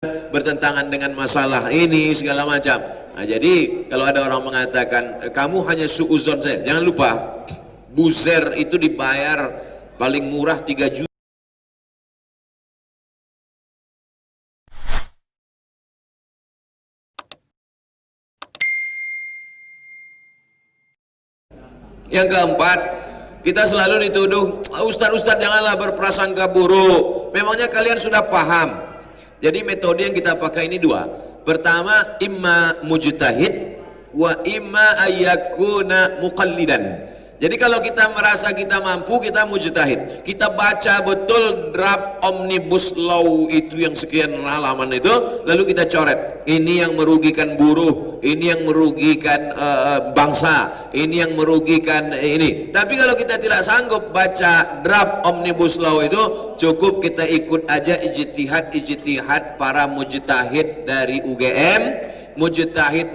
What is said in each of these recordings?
bertentangan dengan masalah ini segala macam. Nah, jadi kalau ada orang mengatakan kamu hanya suuzon saja, jangan lupa buzzer itu dibayar paling murah 3 juta. Yang keempat, kita selalu dituduh ustadz janganlah berprasangka buruk. Memangnya kalian sudah paham? Jadi metode yang kita pakai ini dua. Pertama, imma mujtahid wa imma ayyakuna muqallidan. Jadi kalau kita merasa kita mampu, kita mujtahid. Kita baca betul draft omnibus law itu yang sekian halaman itu, lalu kita coret. Ini yang merugikan buruh, ini yang merugikan bangsa, ini yang merugikan ini. Tapi kalau kita tidak sanggup baca draft omnibus law itu, cukup kita ikut aja ijtihad para mujtahid dari UGM, mujtahid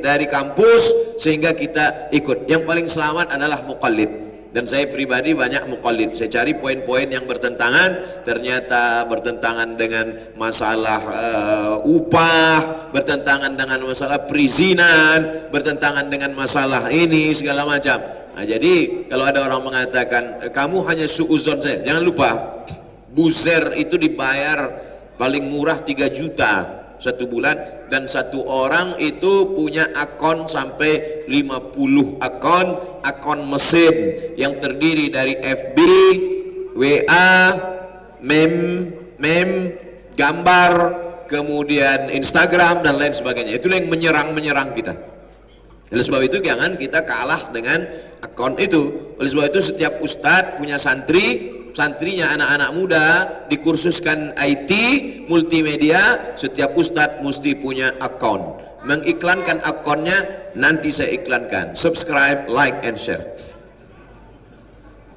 dari kampus, sehingga kita ikut. Yang paling selamat adalah muqallid, dan saya pribadi banyak muqallid. Saya cari poin-poin yang bertentangan, ternyata bertentangan dengan masalah upah, bertentangan dengan masalah perizinan, bertentangan dengan masalah ini segala macam. Nah, jadi kalau ada orang mengatakan kamu hanya suuzon saja, jangan lupa buzzer itu dibayar paling murah 3 juta satu bulan, dan satu orang itu punya akun sampai 50 akun mesin yang terdiri dari FB, WA, meme, gambar, kemudian Instagram dan lain sebagainya. Itulah yang menyerang kita. Oleh sebab itu jangan kita kalah dengan akun itu. Oleh sebab itu setiap ustadz punya santrinya anak-anak muda dikursuskan IT multimedia. Setiap ustadz mesti punya akun, mengiklankan akunnya. Nanti saya iklankan, subscribe, like and share.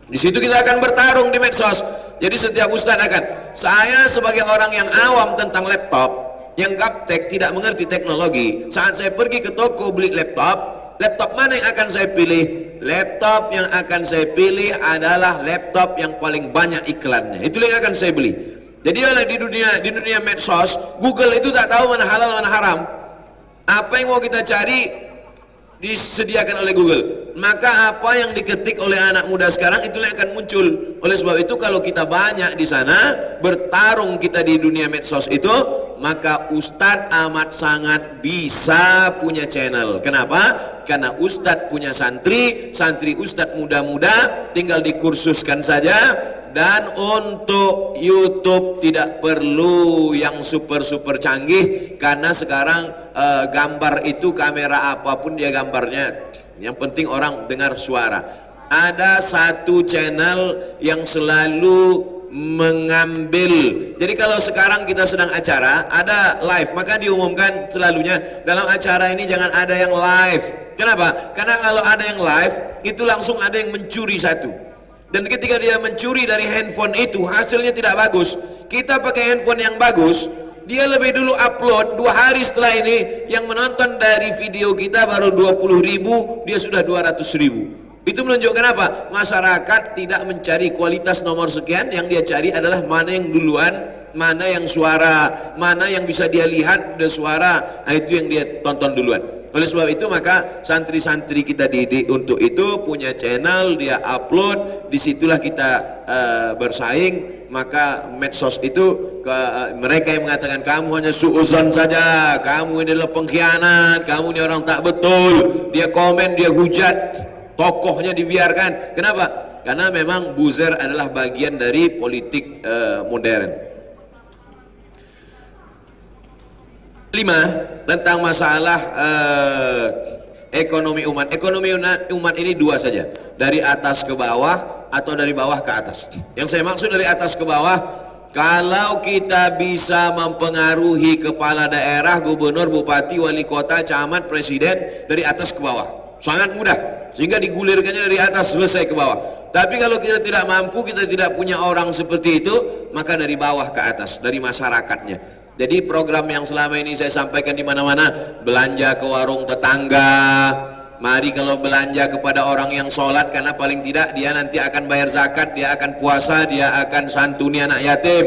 Di situ kita akan bertarung di medsos. Jadi setiap ustadz akan, saya sebagai orang yang awam tentang laptop, yang gaptek, tidak mengerti teknologi, saat saya pergi ke toko beli laptop mana yang akan saya pilih? Laptop yang akan saya pilih adalah laptop yang paling banyak iklannya. Itulah yang akan saya beli. Jadi di dunia medsos, Google itu tak tahu mana halal mana haram. Apa yang mau kita cari disediakan oleh Google. Maka apa yang diketik oleh anak muda sekarang itulah yang akan muncul. Oleh sebab itu kalau kita banyak di sana bertarung kita di dunia medsos itu, maka ustadz amat sangat bisa punya channel. Kenapa? Karena ustadz punya santri ustadz muda-muda tinggal dikursuskan saja. Dan untuk YouTube tidak perlu yang super canggih, karena sekarang gambar itu kamera apapun dia gambarnya, yang penting orang dengar suara. Ada satu channel yang selalu mengambil, jadi kalau sekarang kita sedang acara ada live, maka diumumkan selalunya dalam acara ini jangan ada yang live. Kenapa? Karena kalau ada yang live itu langsung ada yang mencuri satu. Dan ketika dia mencuri dari handphone itu, hasilnya tidak bagus. Kita pakai handphone yang bagus, dia lebih dulu upload 2 hari setelah ini, yang menonton dari video kita baru 20.000, dia sudah 200.000. Itu menunjukkan apa? Masyarakat tidak mencari kualitas nomor sekian, yang dia cari adalah mana yang duluan, mana yang suara, mana yang bisa dia lihat ada suara. Nah, itu yang dia tonton duluan. Oleh sebab itu maka santri-santri kita didik untuk itu, punya channel, dia upload, disitulah kita bersaing. Maka medsos itu mereka yang mengatakan kamu hanya suuzon saja, kamu ini adalah pengkhianat, kamu ini orang tak betul, dia komen, dia hujat, tokohnya dibiarkan. Kenapa? Karena memang buzzer adalah bagian dari politik modern. 5, tentang masalah ekonomi umat. Ekonomi umat ini 2 saja, dari atas ke bawah atau dari bawah ke atas. Yang saya maksud dari atas ke bawah, kalau kita bisa mempengaruhi kepala daerah, gubernur, bupati, wali kota, camat, presiden dari atas ke bawah, sangat mudah, sehingga digulirkannya dari atas selesai ke bawah. Tapi kalau kita tidak mampu, kita tidak punya orang seperti itu, maka dari bawah ke atas, dari masyarakatnya. Jadi program yang selama ini saya sampaikan di mana-mana, belanja ke warung tetangga. Mari kalau belanja kepada orang yang sholat, karena paling tidak dia nanti akan bayar zakat, dia akan puasa, dia akan santuni anak yatim.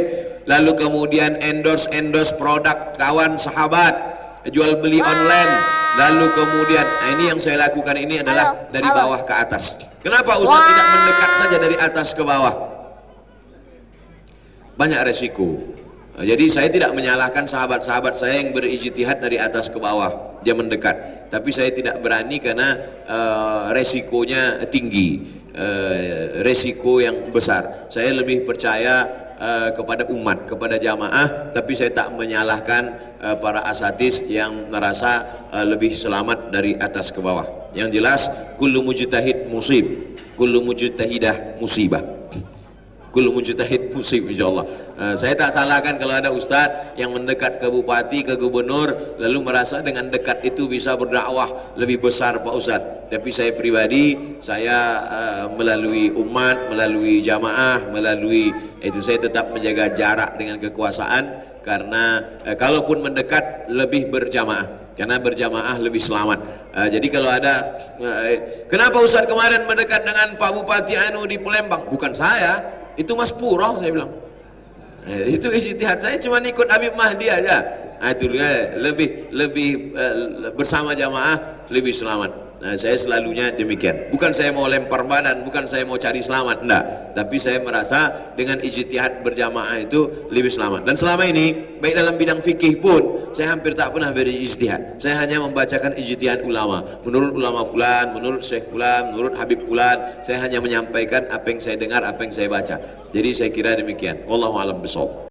lalu kemudian endorse produk kawan sahabat, jual beli online, lalu kemudian ini yang saya lakukan ini adalah dari bawah ke atas. Kenapa Ustaz tidak mendekat saja dari atas ke bawah? Banyak resiko. Jadi saya tidak menyalahkan sahabat-sahabat saya yang berijtihad dari atas ke bawah, dia mendekat, tapi saya tidak berani karena resikonya tinggi, resiko yang besar. Saya lebih percaya kepada umat, kepada jamaah, tapi saya tak menyalahkan para asatis yang merasa lebih selamat dari atas ke bawah. Yang jelas kullu mujtahid musib, kullu mujtahidah musibah, kullu mujtahid musib, insyaallah. Saya tak salahkan kalau ada ustaz yang mendekat ke bupati, ke gubernur, lalu merasa dengan dekat itu bisa berdakwah lebih besar Pak Ustaz. Tapi saya pribadi, saya melalui umat, melalui jamaah, melalui itu saya tetap menjaga jarak dengan kekuasaan, karena kalaupun mendekat lebih berjamaah, karena berjamaah lebih selamat. Jadi kalau ada kenapa Ustaz kemarin mendekat dengan Pak Bupati Anu di Palembang? Bukan saya, itu Mas Puro, saya bilang. Itu ijtihad saya, cuma ikut Habib Mahdi aja. Itu lebih bersama jamaah lebih selamat. Saya selalunya demikian. Bukan saya mau lempar badan, bukan saya mau cari selamat, enggak. Tapi saya merasa dengan ijtihad berjamaah itu lebih selamat. Dan selama ini, baik dalam bidang fikih pun, saya hampir tak pernah berijtihad. Saya hanya membacakan ijtihad ulama. Menurut ulama fulan, menurut Syekh fulan, menurut Habib fulan, saya hanya menyampaikan apa yang saya dengar, apa yang saya baca. Jadi saya kira demikian. Wallahu a'lam bishawab.